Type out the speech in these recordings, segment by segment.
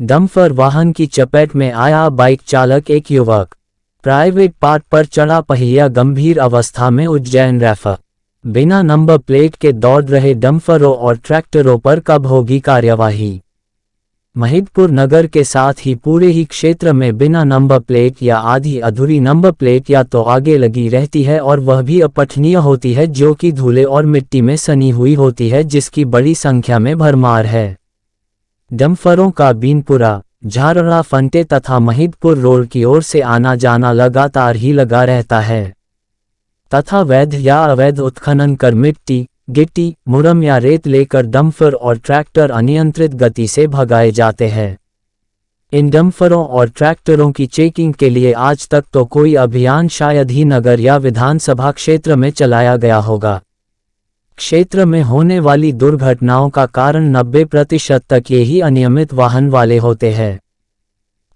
Dumper वाहन की चपेट में आया बाइक चालक एक युवक। प्राइवेट पार्ट पर चढ़ा पहिया गंभीर अवस्था में उज्जैन रेफर। बिना नंबर प्लेट के दौड़ रहे डंपरों और ट्रैक्टरों पर कब होगी कार्यवाही। महिदपुर नगर के साथ ही पूरे ही क्षेत्र में बिना नंबर प्लेट या आधी अधूरी नंबर प्लेट या तो आगे लगी रहती है और वह भी अपठनीय होती है, जो कि धूले और मिट्टी में सनी हुई होती है, जिसकी बड़ी संख्या में भरमार है। डंपरों का बीनपुरा, झारड़ा फंटे तथा महिदपुर रोड की ओर से आना जाना लगातार ही लगा रहता है तथा वैध या अवैध उत्खनन कर मिट्टी, गिट्टी, मुरम या रेत लेकर डंपर और ट्रैक्टर अनियंत्रित गति से भगाए जाते हैं। इन डंपरों और ट्रैक्टरों की चेकिंग के लिए आज तक तो कोई अभियान शायद ही नगर या विधानसभा क्षेत्र में चलाया गया होगा। क्षेत्र में होने वाली दुर्घटनाओं का कारण 90% तक यही अनियमित वाहन वाले होते हैं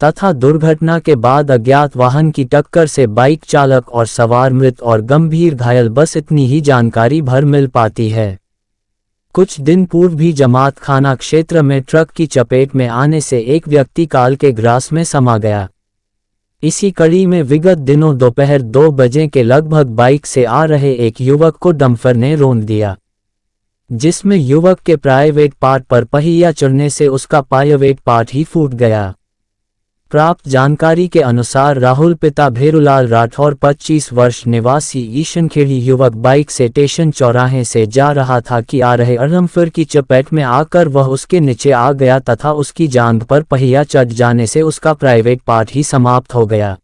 तथा दुर्घटना के बाद अज्ञात वाहन की टक्कर से बाइक चालक और सवार मृत और गंभीर घायल, बस इतनी ही जानकारी भर मिल पाती है। कुछ दिन पूर्व भी जमात खाना क्षेत्र में ट्रक की चपेट में आने से एक व्यक्ति काल के ग्रास में समा गया। इसी कड़ी में विगत दिनों दोपहर 2 बजे के लगभग बाइक से आ रहे एक युवक को डंपर ने रौंद दिया, जिसमें युवक के प्राइवेट पार्ट पर पहिया चढ़ने से उसका प्राइवेट पार्ट ही फूट गया। प्राप्त जानकारी के अनुसार राहुल पिता भेरूलाल राठौर 25 वर्ष निवासी ईशनखेड़ी युवक बाइक से स्टेशन चौराहे से जा रहा था कि आ रहे डंपर की चपेट में आकर वह उसके नीचे आ गया तथा उसकी जांघ पर पहिया चढ़ जाने से उसका प्राइवेट पार्ट ही समाप्त हो गया।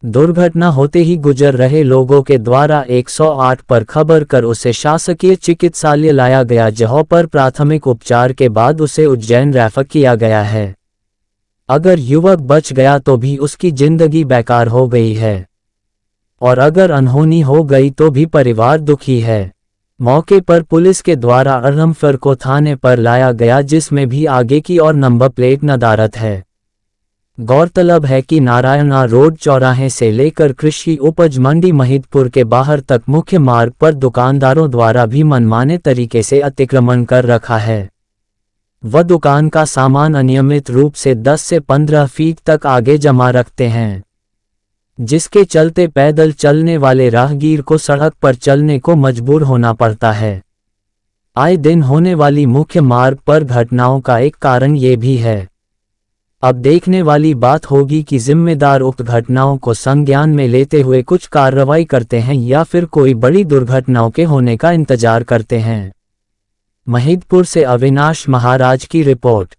दुर्घटना होते ही गुजर रहे लोगों के द्वारा 108 पर खबर कर उसे शासकीय चिकित्सालय लाया गया, जहां पर प्राथमिक उपचार के बाद उसे उज्जैन रेफर किया गया है। अगर युवक बच गया तो भी उसकी जिंदगी बेकार हो गई है और अगर अनहोनी हो गई तो भी परिवार दुखी है। मौके पर पुलिस के द्वारा डंपर को थाने पर लाया गया, जिसमें भी आगे की और नंबर प्लेट नदारत है। गौरतलब है कि नारायणा रोड चौराहे से लेकर कृषि उपज मंडी महिदपुर के बाहर तक मुख्य मार्ग पर दुकानदारों द्वारा भी मनमाने तरीके से अतिक्रमण कर रखा है। वह दुकान का सामान अनियमित रूप से 10 से 15 फीट तक आगे जमा रखते हैं, जिसके चलते पैदल चलने वाले राहगीर को सड़क पर चलने को मजबूर होना पड़ता है। आए दिन होने वाली मुख्य मार्ग पर घटनाओं का एक कारण ये भी है। अब देखने वाली बात होगी कि जिम्मेदार उक्त घटनाओं को संज्ञान में लेते हुए कुछ कार्रवाई करते हैं या फिर कोई बड़ी दुर्घटनाओं के होने का इंतजार करते हैं। महिदपुर से अविनाश महाराज की रिपोर्ट।